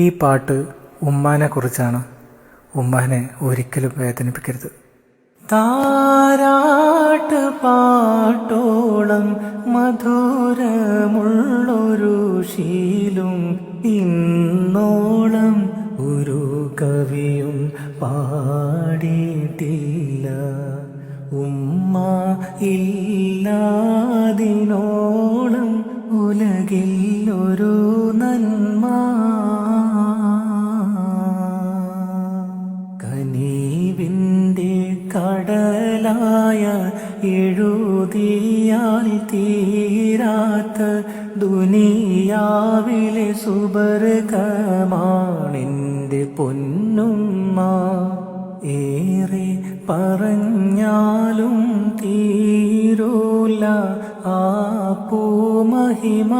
ഈ പാട്ട് ഉമ്മാനെ കുറിച്ചാണ്. ഉമ്മാനെ ഒരിക്കലും വേദനിപ്പിക്കരുത്. താരാട്ട് പാട്ടോളം മധുരമുള്ളൊരു ശീലും ഇന്നോളം ഒരു കവിയും പാടിയിട്ടില്ല. ഉമ്മ ഇല്ലാതിനോളം ഉലകിൽ ഒരു നന്മ. കനീവിൻ്റെ കടലായ എഴുതിയാൽ തീരാത്ത ദുനിയാവിലെ സുബർഗമാണെൻ്റെ പൊന്നുമ്മ. ഏറെ പറഞ്ഞാലും തീരൂല ആ പൂമഹിമ.